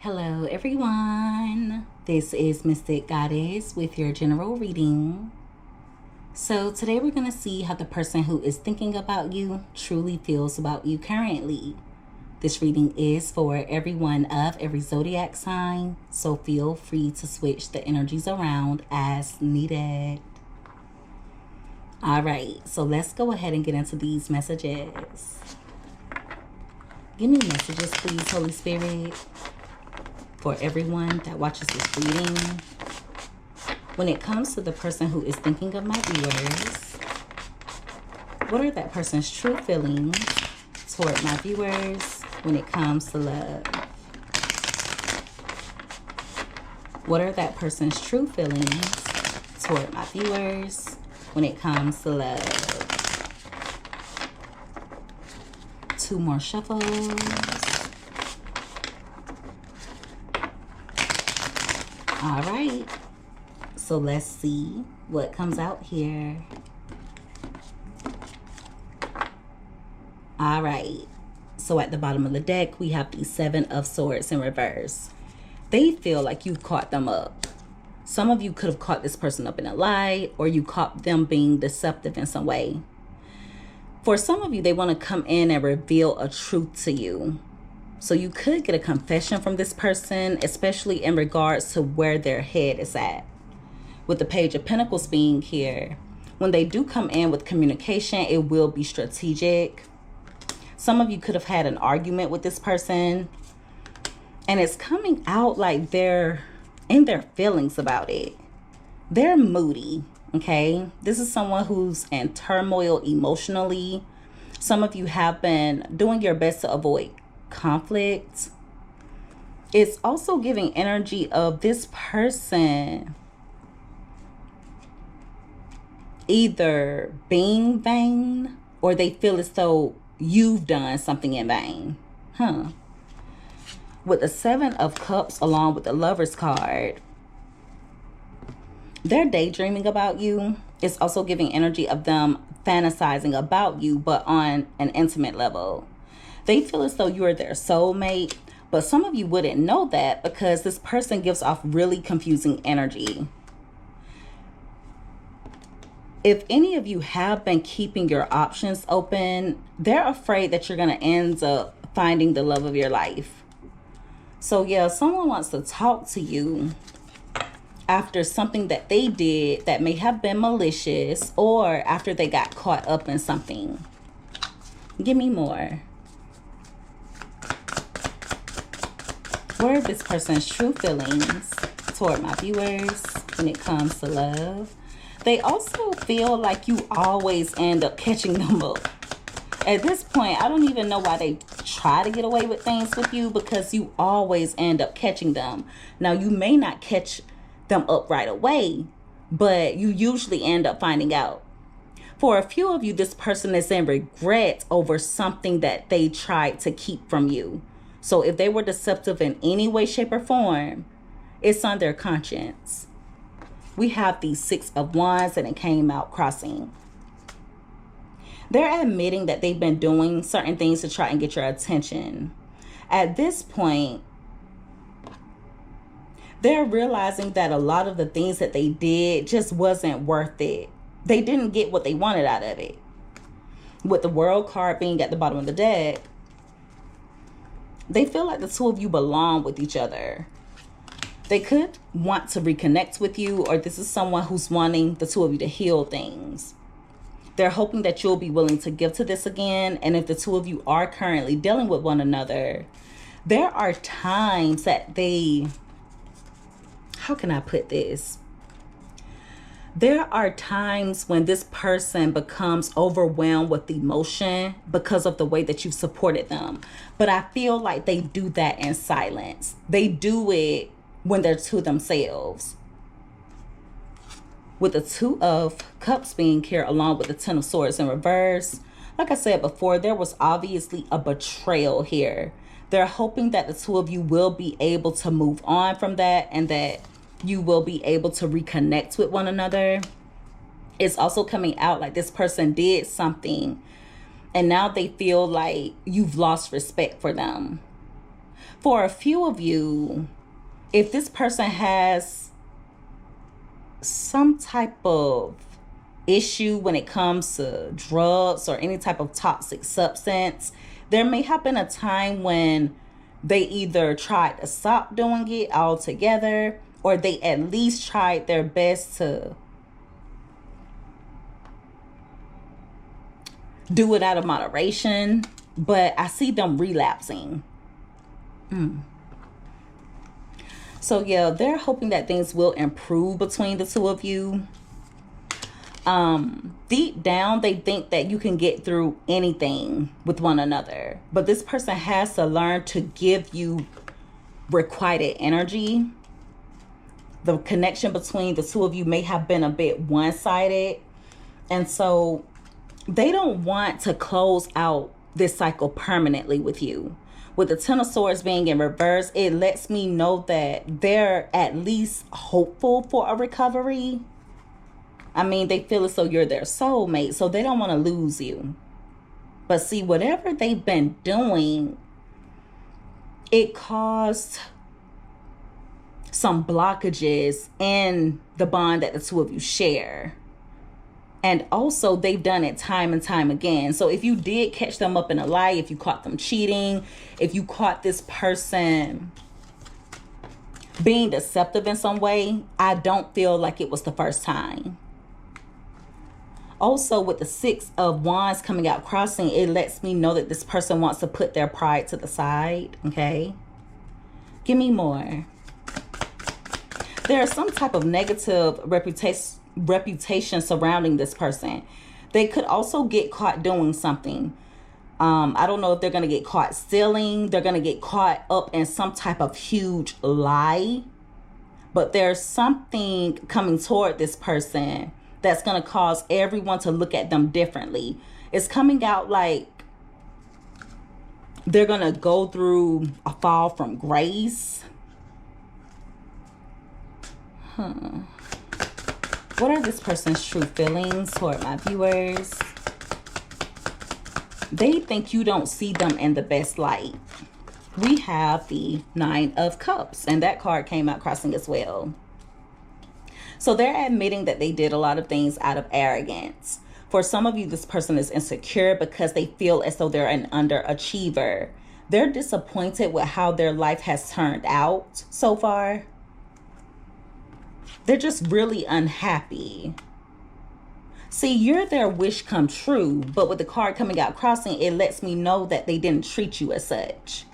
Hello everyone, this is Mystic Goddess with your general reading. So today we're going to see how the person who is thinking about you truly feels about you currently. This reading is for everyone of every zodiac sign, so feel free to switch the energies around as needed. Alright, so let's go ahead and get into these messages. Give me messages please, Holy Spirit, for everyone that watches this reading. When it comes to the person who is thinking of my viewers, what are that person's true feelings toward my viewers when it comes to love? What are that person's true feelings toward my viewers when it comes to love? Two more shuffles. All right, so let's see what comes out here. All right, so at the bottom of the deck, we have the Seven of Swords in reverse. They feel like you've caught them up. Some of you could have caught this person up in a lie, or you caught them being deceptive in some way. For some of you, they want to come in and reveal a truth to you. So you could get a confession from this person, especially in regards to where their head is at. With the Page of Pentacles being here, when they do come in with communication, it will be strategic. Some of you could have had an argument with this person, and it's coming out like they're in their feelings about it. They're moody, okay? This is someone who's in turmoil emotionally. Some of you have been doing your best to avoid conflict. It's also giving energy of this person either being vain, or they feel as though you've done something in vain. With the Seven of Cups along with the Lover's card, they're daydreaming about you. It's also giving energy of them fantasizing about you, but on an intimate level. They feel as though you are their soulmate, but some of you wouldn't know that because this person gives off really confusing energy. If any of you have been keeping your options open, they're afraid that you're going to end up finding the love of your life. So yeah, someone wants to talk to you after something that they did that may have been malicious, or after they got caught up in something. Give me more. What are this person's true feelings toward my viewers when it comes to love? They also feel like you always end up catching them up. At this point, I don't even know why they try to get away with things with you, because you always end up catching them. Now, you may not catch them up right away, but you usually end up finding out. For a few of you, this person is in regret over something that they tried to keep from you. So if they were deceptive in any way, shape, or form, it's on their conscience. We have the Six of Wands, and it came out crossing. They're admitting that they've been doing certain things to try and get your attention. At this point, they're realizing that a lot of the things that they did just wasn't worth it. They didn't get what they wanted out of it. With the World card being at the bottom of the deck, they feel like the two of you belong with each other. They could want to reconnect with you, or this is someone who's wanting the two of you to heal things. They're hoping that you'll be willing to give to this again. And if the two of you are currently dealing with one another, there are times that how can I put this? There are times when this person becomes overwhelmed with emotion because of the way that you've supported them. But I feel like they do that in silence. They do it when they're to themselves. With the Two of Cups being here along with the Ten of Swords in reverse, like I said before, there was obviously a betrayal here. They're hoping that the two of you will be able to move on from that, and that you will be able to reconnect with one another. It's also coming out like this person did something and now they feel like you've lost respect for them. For a few of you, if this person has some type of issue when it comes to drugs or any type of toxic substance, there may have been a time when they either tried to stop doing it altogether, or they at least tried their best to do it out of moderation, but I see them relapsing. So yeah, they're hoping that things will improve between the two of you. Deep down, they think that you can get through anything with one another, but this person has to learn to give you requited energy. The connection between the two of you may have been a bit one-sided, and so they don't want to close out this cycle permanently with you. With the Ten of Swords being in reverse, it lets me know that they're at least hopeful for a recovery. I mean, they feel as though you're their soulmate, so they don't want to lose you. But see, whatever they've been doing, it caused some blockages in the bond that the two of you share. And also, they've done it time and time again. So if you did catch them up in a lie, if you caught them cheating, if you caught this person being deceptive in some way, I don't feel like it was the first time. Also, with the Six of Wands coming out crossing, it lets me know that this person wants to put their pride to the side. Okay. Give me more. There is some type of negative reputation surrounding this person. They could also get caught doing something. I don't know if they're going to get caught stealing. They're going to get caught up in some type of huge lie. But there's something coming toward this person that's going to cause everyone to look at them differently. It's coming out like they're going to go through a fall from grace. What are this person's true feelings toward my viewers? They think you don't see them in the best light. We have the Nine of Cups, and that card came out crossing as well. So they're admitting that they did a lot of things out of arrogance. For some of you, this person is insecure because they feel as though they're an underachiever. They're disappointed with how their life has turned out so far. They're just really unhappy. See, you're their wish come true, but with the card coming out crossing, it lets me know that they didn't treat you as such.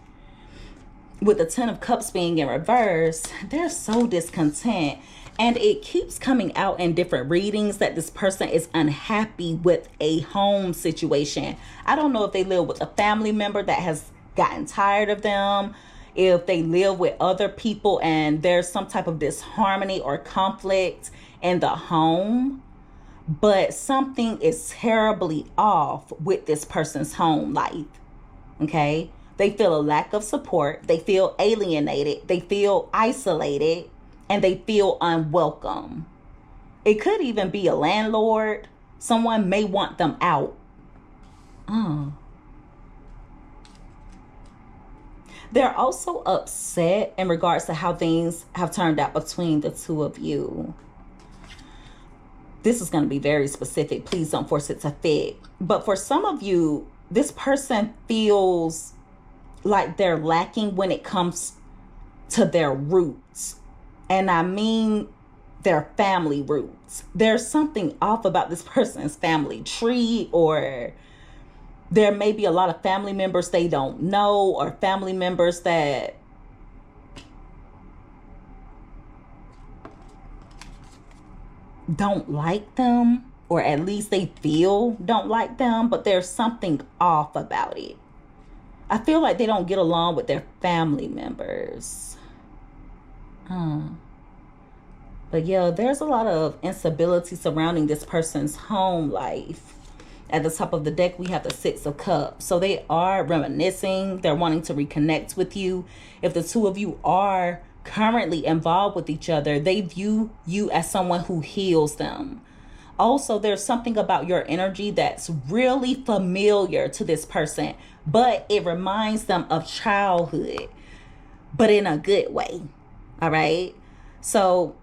With the Ten of Cups being in reverse, they're so discontent. And it keeps coming out in different readings that this person is unhappy with a home situation. I don't know if they live with a family member that has gotten tired of them, if they live with other people and there's some type of disharmony or conflict in the home, but something is terribly off with this person's home life. Okay? They feel a lack of support. They feel alienated. They feel isolated. And they feel unwelcome. It could even be a landlord. Someone may want them out. They're also upset in regards to how things have turned out between the two of you. This is going to be very specific. Please don't force it to fit. But for some of you, this person feels like they're lacking when it comes to their roots. And I mean their family roots. There's something off about this person's family tree, or there may be a lot of family members they don't know, or family members that don't like them, or at least they feel don't like them, but there's something off about it. I feel like they don't get along with their family members. But yeah, there's a lot of instability surrounding this person's home life. At the top of the deck, we have the Six of Cups. So they are reminiscing. They're wanting to reconnect with you. If the two of you are currently involved with each other, they view you as someone who heals them. Also, there's something about your energy that's really familiar to this person, but it reminds them of childhood. but in a good way. All right. So,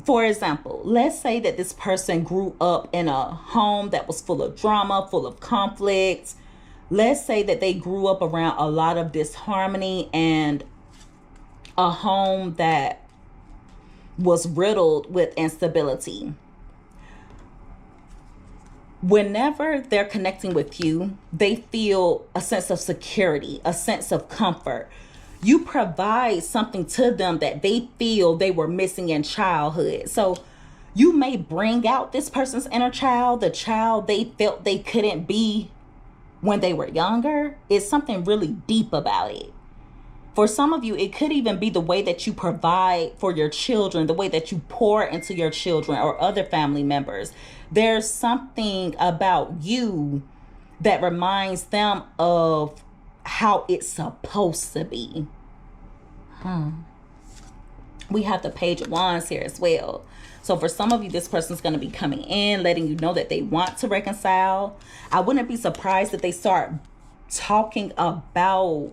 for example, let's say that this person grew up in a home that was full of drama, full of conflict. Let's say that they grew up around a lot of disharmony and a home that was riddled with instability. Whenever they're connecting with you, they feel a sense of security, a sense of comfort. You provide something to them that they feel they were missing in childhood. So you may bring out this person's inner child, the child they felt they couldn't be when they were younger. It's something really deep about it. For some of you, it could even be the way that you provide for your children, the way that you pour into your children or other family members. There's something about you that reminds them of how it's supposed to be. We have the Page of Wands here as well. So for some of you, this person's going to be coming in, letting you know that they want to reconcile. I wouldn't be surprised if they start talking about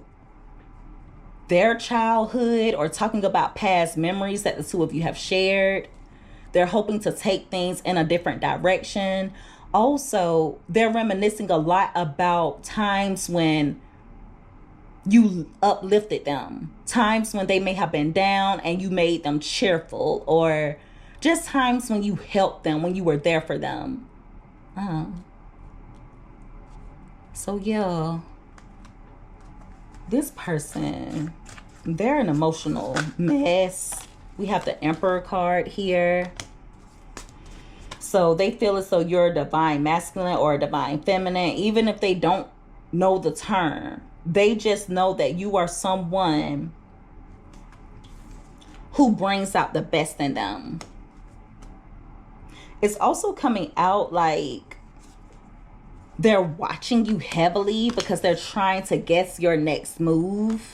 their childhood or talking about past memories that the two of you have shared. They're hoping to take things in a different direction. Also, they're reminiscing a lot about times when you uplifted them, times when they may have been down and you made them cheerful, or just times when you helped them, when you were there for them. So yeah, this person, they're an emotional mess. We have the Emperor card here. So they feel as though you're a divine masculine or a divine feminine, even if they don't know the term. They just know that you are someone who brings out the best in them. It's also coming out like they're watching you heavily because they're trying to guess your next move.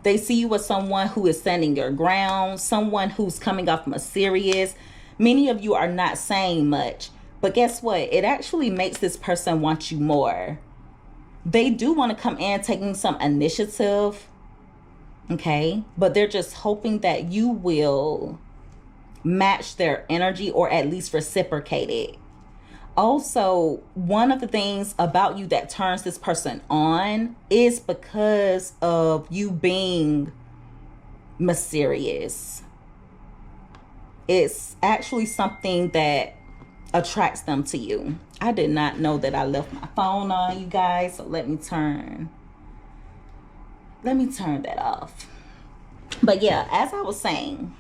They see you as someone who is standing your ground, someone who's coming off mysterious. Many of you are not saying much, but guess what? It actually makes this person want you more. They do want to come in taking some initiative, okay? But they're just hoping that you will match their energy or at least reciprocate it. Also, one of the things about you that turns this person on is because of you being mysterious. It's actually something that attracts them to you. I did not know that I left my phone on, you guys, so let me turn that off. But yeah, as I was saying,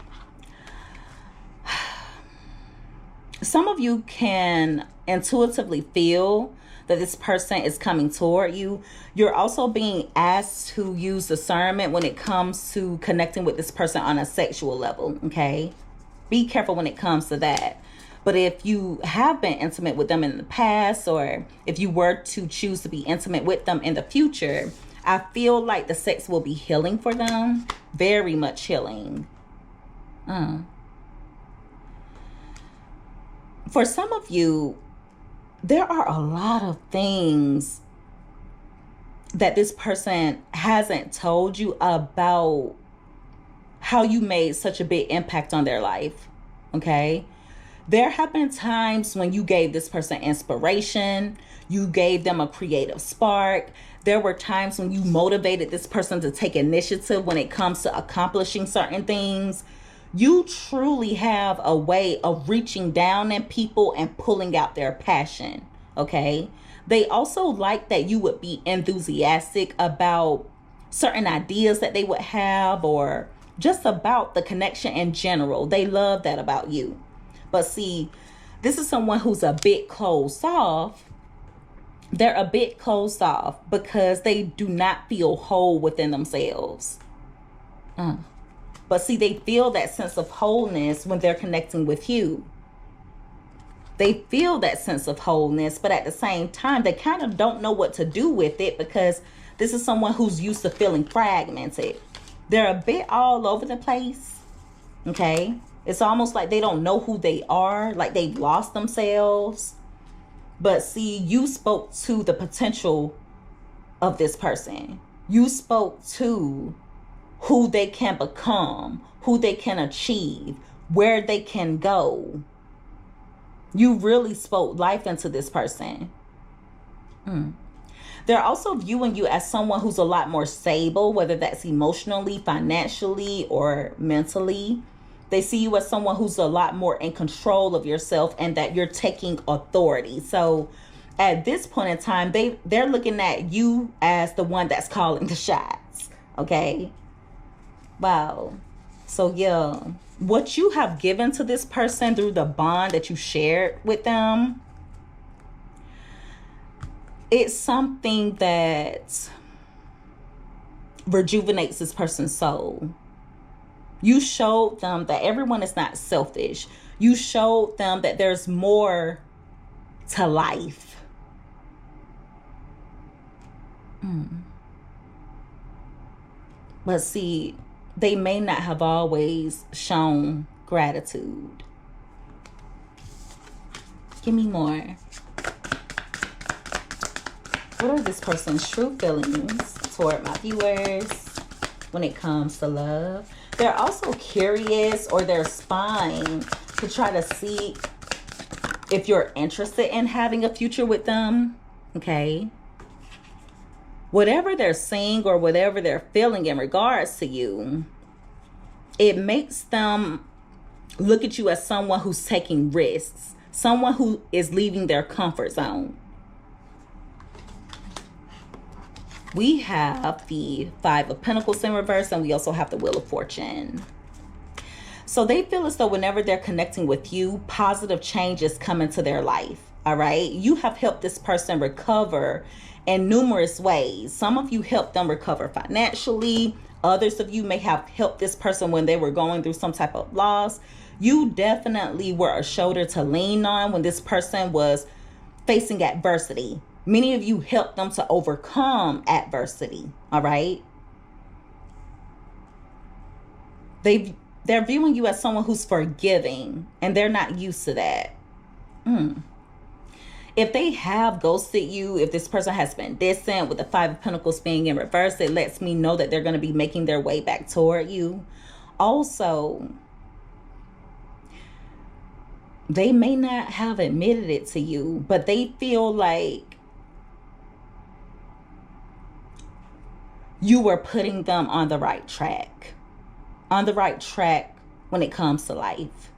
some of you can intuitively feel that this person is coming toward you. You're also being asked to use discernment when it comes to connecting with this person on a sexual level, okay? Be careful when it comes to that. But if you have been intimate with them in the past, or if you were to choose to be intimate with them in the future, I feel like the sex will be healing for them. Very much healing. For some of you, there are a lot of things that this person hasn't told you about how you made such a big impact on their life, okay? There have been times when you gave this person inspiration, you gave them a creative spark. There were times when you motivated this person to take initiative when it comes to accomplishing certain things. You truly have a way of reaching down in people and pulling out their passion, okay? They also like that you would be enthusiastic about certain ideas that they would have, or just about the connection in general. They love that about you. But see, this is someone who's a bit closed off. They're a bit closed off because they do not feel whole within themselves. But see, they feel that sense of wholeness when they're connecting with you. They feel that sense of wholeness, but at the same time, they kind of don't know what to do with it because this is someone who's used to feeling fragmented. They're a bit all over the place, okay? It's almost like they don't know who they are, like they've lost themselves. But see, you spoke to the potential of this person. You spoke to who they can become, who they can achieve, where they can go. You really spoke life into this person. They're also viewing you as someone who's a lot more stable, whether that's emotionally, financially, or mentally. They see you as someone who's a lot more in control of yourself and that you're taking authority. So at this point in time, they're looking at you as the one that's calling the shots. Okay? Wow. So yeah, what you have given to this person through the bond that you shared with them, it's something that rejuvenates this person's soul. You showed them that everyone is not selfish. You showed them that there's more to life. But see, they may not have always shown gratitude. Give me more. What are this person's true feelings toward my viewers when it comes to love? They're also curious, or they're spying to try to see if you're interested in having a future with them. Okay? Whatever they're seeing or whatever they're feeling in regards to you, it makes them look at you as someone who's taking risks, someone who is leaving their comfort zone. We have the Five of Pentacles in reverse, and we also have the Wheel of Fortune. So they feel as though whenever they're connecting with you, positive changes come into their life. All right. You have helped this person recover in numerous ways. Some of you helped them recover financially. Others of you may have helped this person when they were going through some type of loss. You definitely were a shoulder to lean on when this person was facing adversity. Many of you helped them to overcome adversity. All right. They're viewing you as someone who's forgiving, and they're not used to that. If they have ghosted you, if this person has been distant, with the Five of Pentacles being in reverse, it lets me know that they're going to be making their way back toward you. Also, they may not have admitted it to you, but they feel like you were putting them on the right track. On the right track when it comes to life.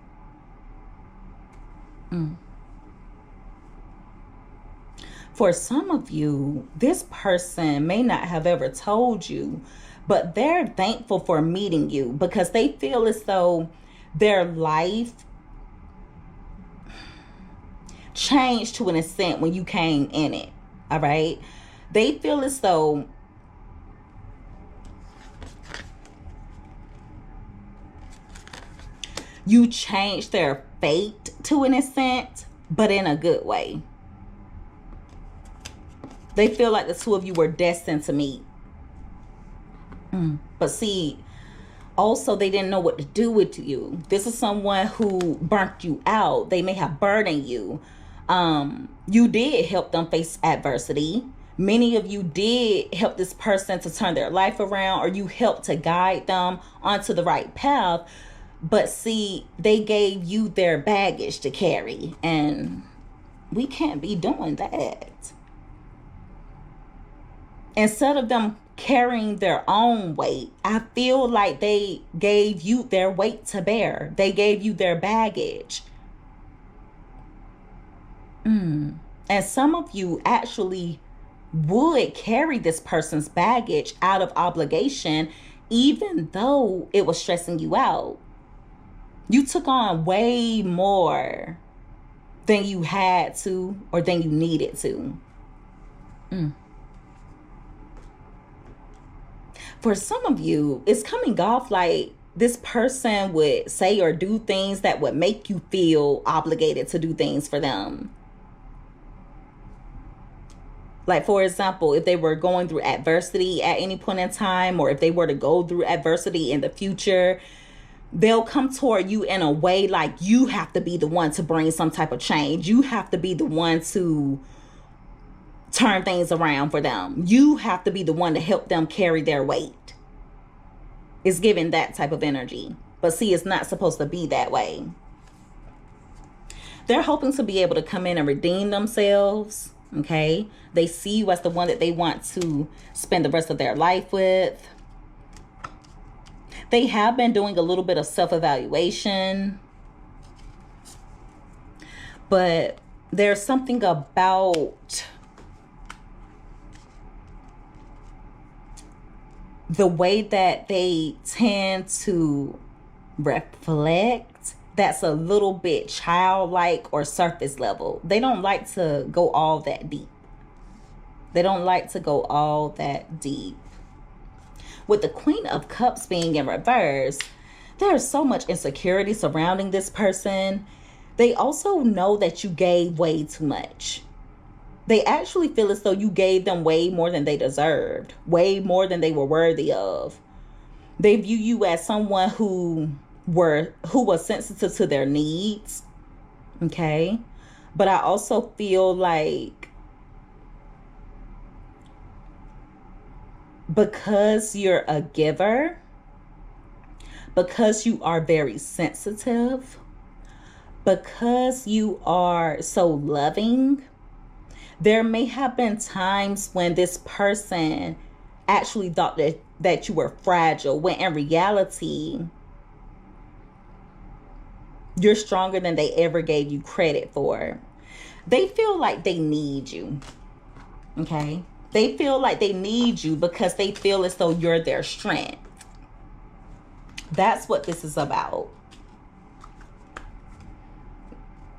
For some of you, this person may not have ever told you, but they're thankful for meeting you because they feel as though their life changed to an extent when you came in it. All right. They feel as though you changed their fate to an extent, but in a good way. They feel like the two of you were destined to meet. But see, also they didn't know what to do with you. This is someone who burnt you out. They may have burdened you. You did help them face adversity. Many of you did help this person to turn their life around, or you helped to guide them onto the right path. But see, they gave you their baggage to carry, and we can't be doing that. Instead of them carrying their own weight, I feel like they gave you their weight to bear. They gave you their baggage. And some of you actually would carry this person's baggage out of obligation, even though it was stressing you out. You took on way more than you had to or than you needed to. For some of you, it's coming off like this person would say or do things that would make you feel obligated to do things for them. Like, for example, if they were going through adversity at any point in time, or if they were to go through adversity in the future, they'll come toward you in a way like you have to be the one to bring some type of change. You have to be the one to turn things around for them. You have to be the one to help them carry their weight. It's giving that type of energy. But see, it's not supposed to be that way. They're hoping to be able to come in and redeem themselves. Okay. They see you as the one that they want to spend the rest of their life with. They have been doing a little bit of self-evaluation. But there's something about the way that they tend to reflect that's a little bit childlike or surface level. They don't like to go all that deep. They don't like to go all that deep. With the Queen of Cups being in reverse, there's so much insecurity surrounding this person. They also know that you gave way too much. They actually feel as though you gave them way more than they deserved, way more than they were worthy of. They view you as someone who was sensitive to their needs. Okay. But I also feel like because you're a giver, because you are very sensitive, because you are so loving, there may have been times when this person actually thought that you were fragile, when in reality, you're stronger than they ever gave you credit for. They feel like they need you. Okay? They feel like they need you because they feel as though you're their strength. That's what this is about.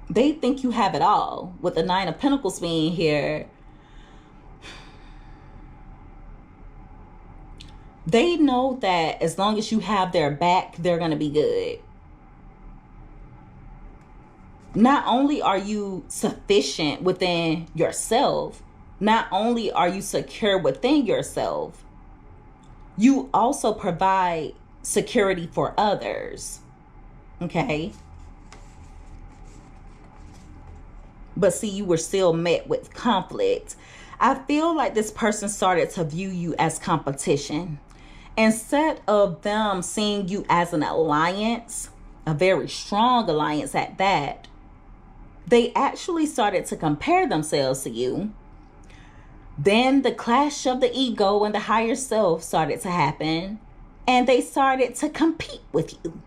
They think you have it all. With the Nine of Pentacles being here, they know that as long as you have their back, they're going to be good. Not only are you sufficient within yourself, not only are you secure within yourself, you also provide security for others. Okay? But see, you were still met with conflict. I feel like this person started to view you as competition. Instead of them seeing you as an alliance, a very strong alliance at that, they actually started to compare themselves to you. Then the clash of the ego and the higher self started to happen. And they started to compete with you.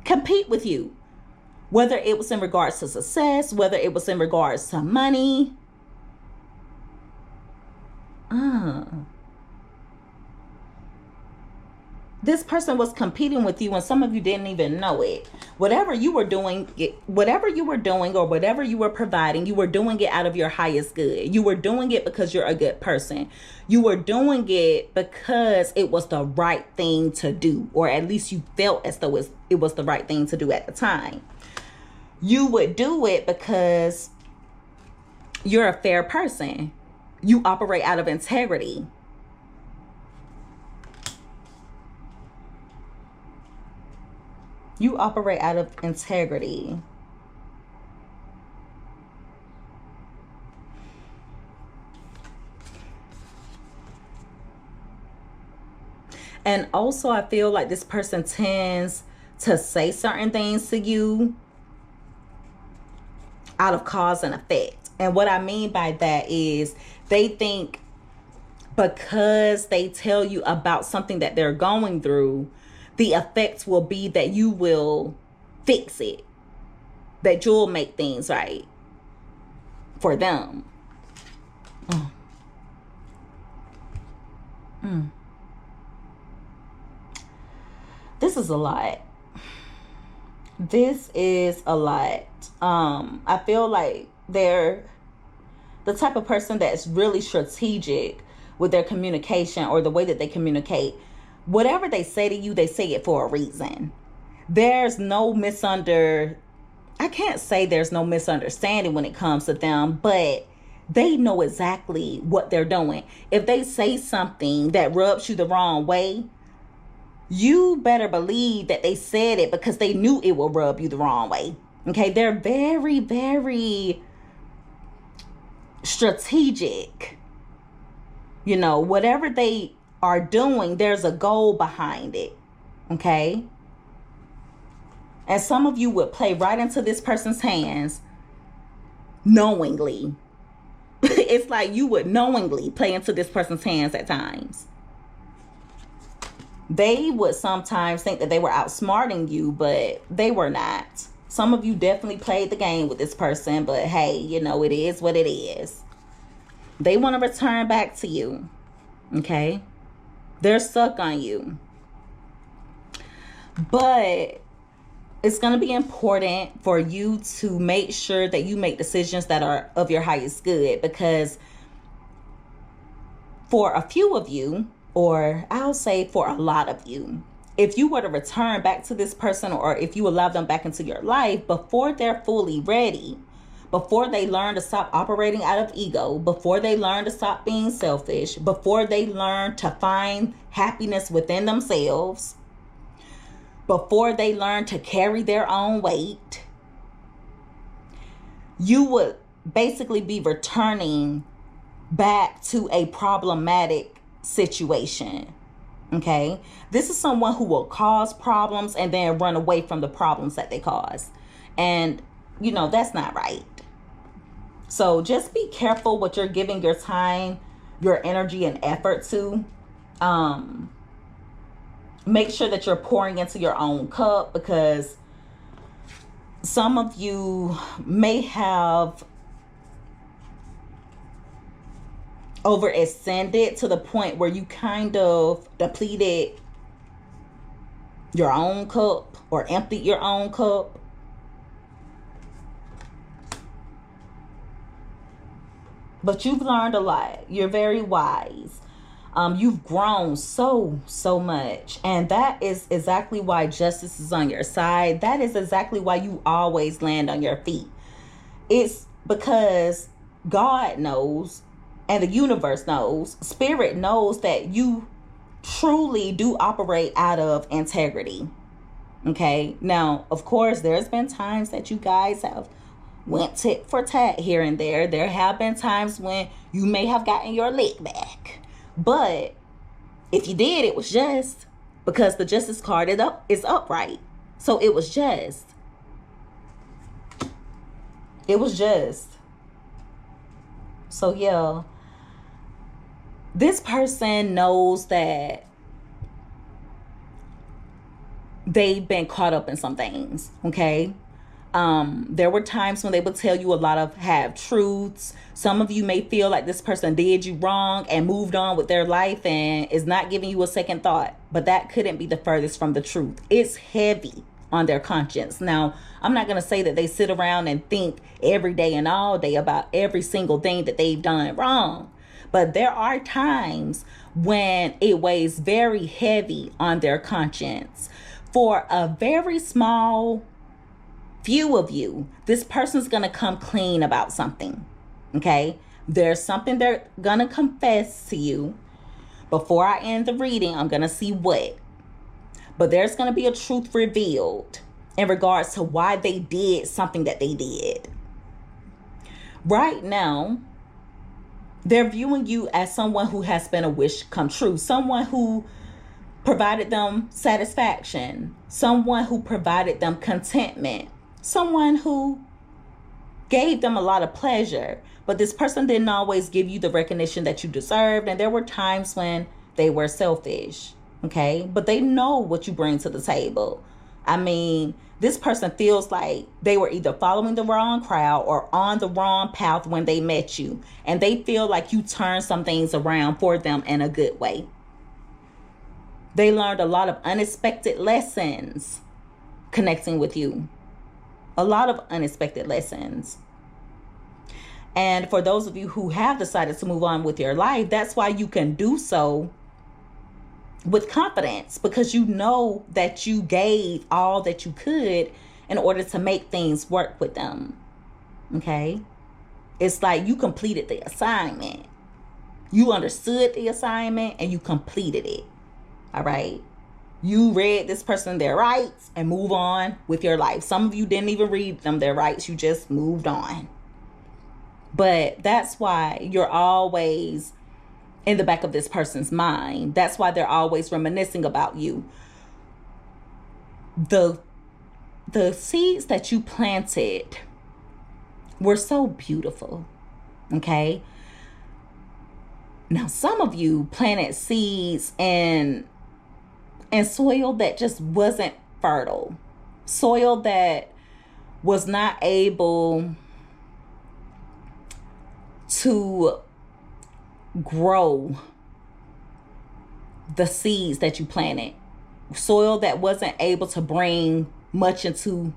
Compete with you. Whether it was in regards to success, whether it was in regards to money. This person was competing with you and some of you didn't even know it. Whatever you were doing or whatever you were providing, you were doing it out of your highest good. You were doing it because you're a good person. You were doing it because it was the right thing to do, or at least you felt as though it was the right thing to do at the time. You would do it because you're a fair person. You operate out of integrity. You operate out of integrity. And also, I feel like this person tends to say certain things to you out of cause and effect. And what I mean by that is they think because they tell you about something that they're going through, the effect will be that you will fix it, that you'll make things right for them. This is a lot. This is a lot. I feel like they're the type of person that's really strategic with their communication or the way that they communicate. Whatever they say to you, they say it for a reason. There's no I can't say there's no misunderstanding when it comes to them, but they know exactly what they're doing. If they say something that rubs you the wrong way, you better believe that they said it because they knew it will rub you the wrong way. Okay, they're very, very strategic. You know, whatever they are doing, there's a goal behind it. Okay? And some of you would play right into this person's hands knowingly. It's like you would knowingly play into this person's hands at times. They would sometimes think that they were outsmarting you, but they were not. Some of you definitely played the game with this person, but hey, you know, it is what it is. They want to return back to you. Okay? They're stuck on you. But it's going to be important for you to make sure that you make decisions that are of your highest good, because for a few of you, or I'll say for a lot of you, if you were to return back to this person, or if you allow them back into your life before they're fully ready, before they learn to stop operating out of ego, before they learn to stop being selfish, before they learn to find happiness within themselves, before they learn to carry their own weight, you would basically be returning back to a problematic situation. Okay? This is someone who will cause problems and then run away from the problems that they cause. And, you know, that's not right. So just be careful what you're giving your time, your energy, and effort to. Make sure that you're pouring into your own cup, because some of you may have overextended to the point where you kind of depleted your own cup or emptied your own cup. But you've learned a lot. You're very wise. You've grown so much. And that is exactly why justice is on your side. That is exactly why you always land on your feet. It's because God knows, and the universe knows, spirit knows that you truly do operate out of integrity. Okay? Now, of course, there's been times that you guys have went tit for tat here and there. There have been times when you may have gotten your lick back. But if you did, it was just, because the justice card is upright. So it was just. It was just. So yeah. This person knows that they've been caught up in some things. Okay? There were times when they would tell you a lot of half-truths. Some of you may feel like this person did you wrong and moved on with their life and is not giving you a second thought. But that couldn't be the furthest from the truth. It's heavy on their conscience. Now, I'm not going to say that they sit around and think every day and all day about every single thing that they've done wrong. But there are times when it weighs very heavy on their conscience. For a very small few of you, this person's gonna come clean about something. Okay? There's something they're gonna confess to you. Before I end the reading, I'm gonna see what. But there's gonna be a truth revealed in regards to why they did something that they did. Right now, they're viewing you as someone who has been a wish come true. Someone who provided them satisfaction. Someone who provided them contentment. Someone who gave them a lot of pleasure. But this person didn't always give you the recognition that you deserved. And there were times when they were selfish. Okay? But they know what you bring to the table. I mean, this person feels like they were either following the wrong crowd or on the wrong path when they met you. And they feel like you turned some things around for them in a good way. They learned a lot of unexpected lessons connecting with you. A lot of unexpected lessons. And for those of you who have decided to move on with your life, that's why you can do so with confidence, because you know that you gave all that you could in order to make things work with them. Okay? It's like you completed the assignment. You understood the assignment and you completed it. All right? You read this person their rights and move on with your life. Some of you didn't even read them their rights. You just moved on. But that's why you're always in the back of this person's mind. That's why they're always reminiscing about you. the seeds that you planted were so beautiful. Okay. Now, some of you planted seeds in soil that just wasn't fertile, soil that was not able to grow the seeds that you planted, soil that wasn't able to bring much into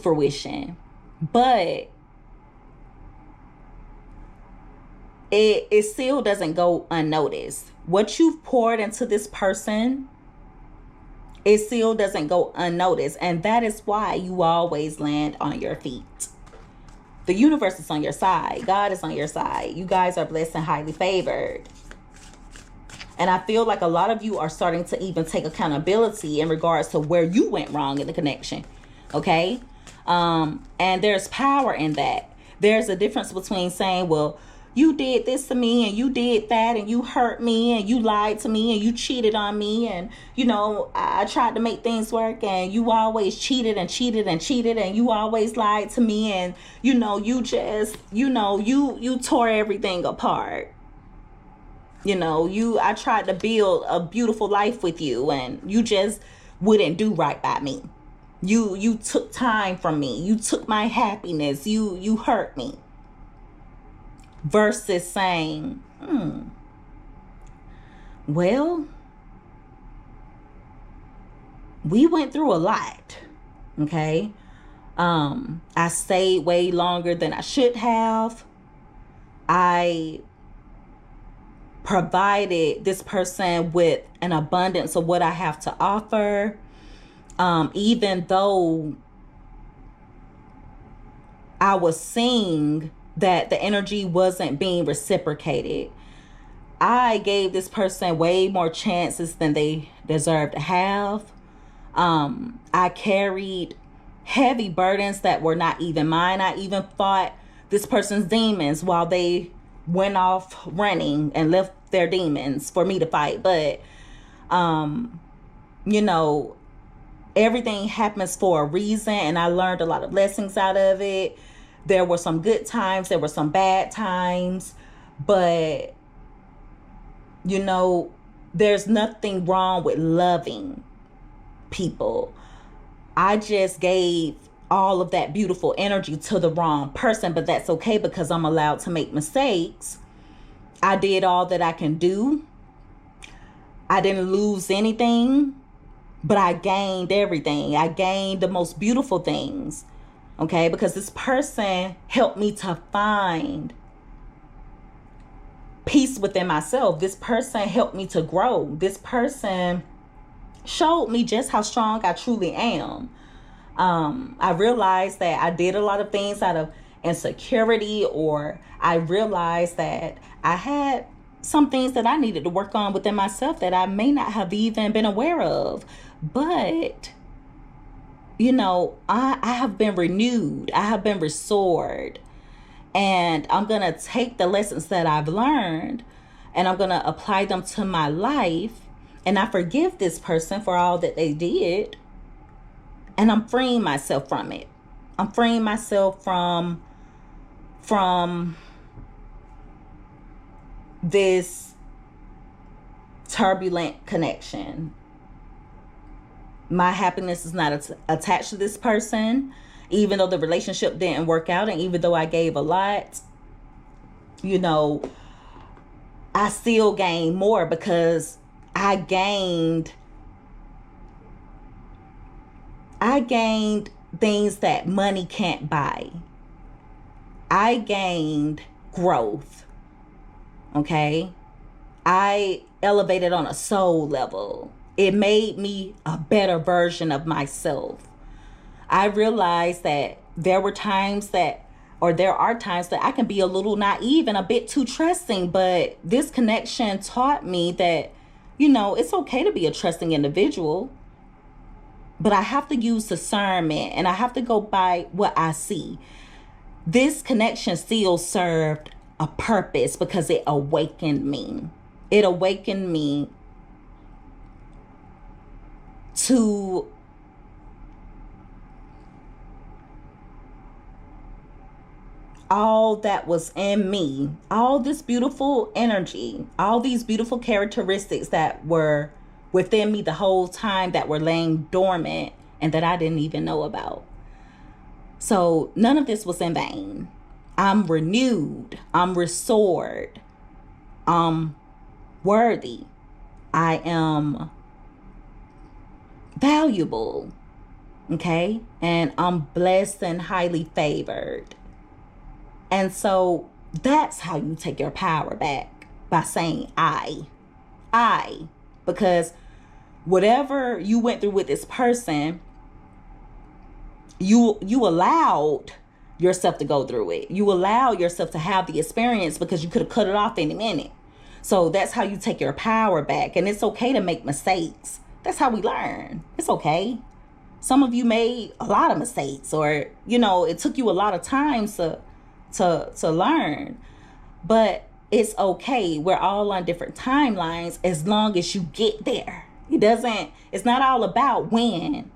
fruition. But it still doesn't go unnoticed. What you've poured into this person, it still doesn't go unnoticed. And that is why you always land on your feet. The universe is on your side. God is on your side. You guys are blessed and highly favored. And I feel like a lot of you are starting to even take accountability in regards to where you went wrong in the connection. Okay? And there's power in that. There's a difference between saying, well, you did this to me and you did that and you hurt me and you lied to me and you cheated on me and, you know, I tried to make things work and you always cheated and cheated and cheated and you always lied to me and, you know, you just, you know, you tore everything apart. You know, I tried to build a beautiful life with you and you just wouldn't do right by me. You took time from me. You took my happiness. You hurt me. Versus saying, well, we went through a lot. Okay. I stayed way longer than I should have. I provided this person with an abundance of what I have to offer. Even though I was seeing that the energy wasn't being reciprocated, I gave this person way more chances than they deserved to have. I carried heavy burdens that were not even mine. I even fought this person's demons while they went off running and left their demons for me to fight. But, you know, everything happens for a reason, and I learned a lot of lessons out of it. There were some good times, there were some bad times, but, you know, there's nothing wrong with loving people. I just gave all of that beautiful energy to the wrong person, but that's okay because I'm allowed to make mistakes. I did all that I can do. I didn't lose anything, but I gained everything. I gained the most beautiful things. Okay, because this person helped me to find peace within myself. This person helped me to grow. This person showed me just how strong I truly am. I realized that I did a lot of things out of insecurity, or I realized that I had some things that I needed to work on within myself that I may not have even been aware of. But, you know, I have been renewed. I have been restored. And I'm going to take the lessons that I've learned and I'm going to apply them to my life. And I forgive this person for all that they did. And I'm freeing myself from it. I'm freeing myself from this turbulent connection. My happiness is not attached to this person, even though the relationship didn't work out. And even though I gave a lot, you know, I still gained more because I gained things that money can't buy. I gained growth. Okay? I elevated on a soul level. It made me a better version of myself. I realized that there are times that I can be a little naive and a bit too trusting, but this connection taught me that, you know, it's okay to be a trusting individual, but I have to use discernment and I have to go by what I see. This connection still served a purpose because it awakened me. It awakened me to all that was in me, all this beautiful energy, all these beautiful characteristics that were within me the whole time, that were laying dormant and that I didn't even know about. So none of this was in vain. I'm renewed. I'm restored. I'm worthy. I am valuable. Okay? And I'm blessed and highly favored. And so that's how you take your power back, by saying I. Because whatever you went through with this person, you allowed yourself to go through it. You allow yourself to have the experience because you could have cut it off any minute. So that's how you take your power back. And it's okay to make mistakes. That's how we learn. It's okay. Some of you made a lot of mistakes, or, it took you a lot of time to learn. But it's okay. We're all on different timelines as long as you get there. It's not all about when.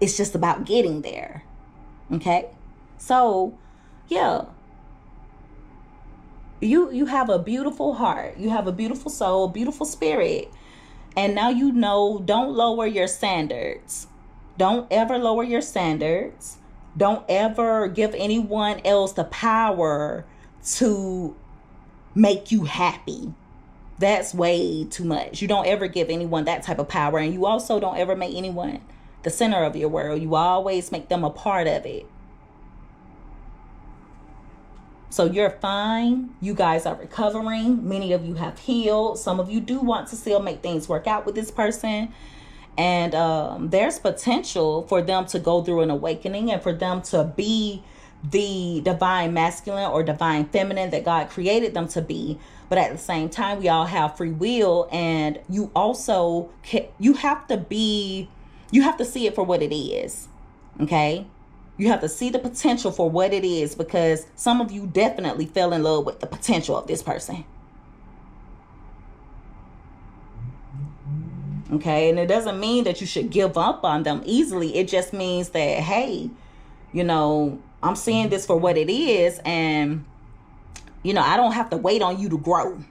It's just about getting there. Okay? So, yeah. You have a beautiful heart. You have a beautiful soul, beautiful spirit. And now don't lower your standards. Don't ever lower your standards. Don't ever give anyone else the power to make you happy. That's way too much. You don't ever give anyone that type of power. And you also don't ever make anyone the center of your world. You always make them a part of it. So you're fine. You guys are recovering. Many of you have healed. Some of you do want to still make things work out with this person. And there's potential for them to go through an awakening and for them to be the divine masculine or divine feminine that God created them to be. But at the same time, we all have free will, and you also you have to see it for what it is. Okay? You have to see the potential for what it is, because some of you definitely fell in love with the potential of this person. Okay? And it doesn't mean that you should give up on them easily. It just means that, hey, I'm seeing this for what it is, and I don't have to wait on you to grow.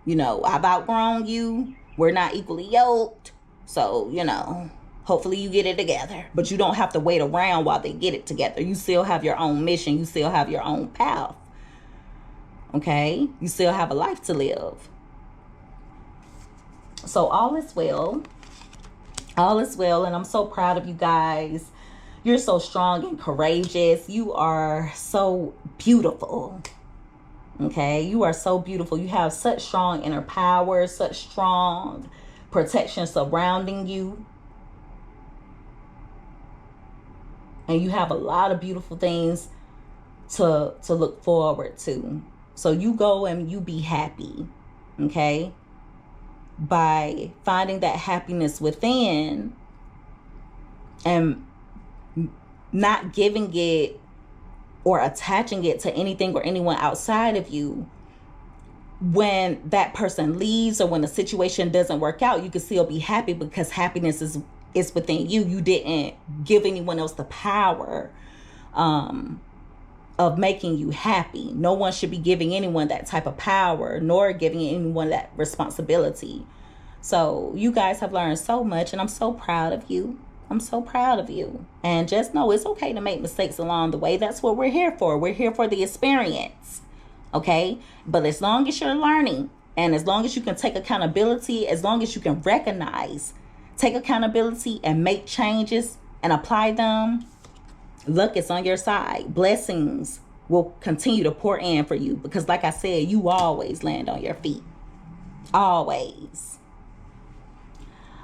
I've outgrown you. We're not equally yoked. So, hopefully you get it together. But you don't have to wait around while they get it together. You still have your own mission. You still have your own path. Okay? You still have a life to live. So all is well. All is well. And I'm so proud of you guys. You're so strong and courageous. You are so beautiful. Okay? You are so beautiful. You have such strong inner power, such strong protection surrounding you. And you have a lot of beautiful things to look forward to. So you go and you be happy. Okay? By finding that happiness within and not giving it or attaching it to anything or anyone outside of you. When that person leaves or when the situation doesn't work out, you can still be happy because happiness is within you. You didn't give anyone else the power of making you happy. No one should be giving anyone that type of power, nor giving anyone that responsibility. So you guys have learned so much, and I'm so proud of you. I'm so proud of you. And just know it's okay to make mistakes along the way. That's what we're here for. We're here for the experience. Okay? But as long as you're learning, and as long as you can take accountability, as long as you can recognize, take accountability and make changes and apply them, luck is on your side. Blessings will continue to pour in for you. Because like I said, you always land on your feet. Always.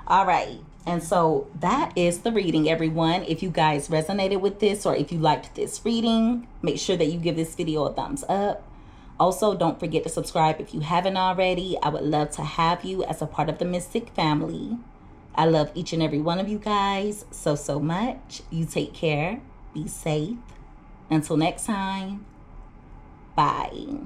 All right. And so that is the reading, everyone. If you guys resonated with this, or if you liked this reading, make sure that you give this video a thumbs up. Also, don't forget to subscribe if you haven't already. I would love to have you as a part of the Mystic family. I love each and every one of you guys so much. You take care. Be safe. Until next time. Bye.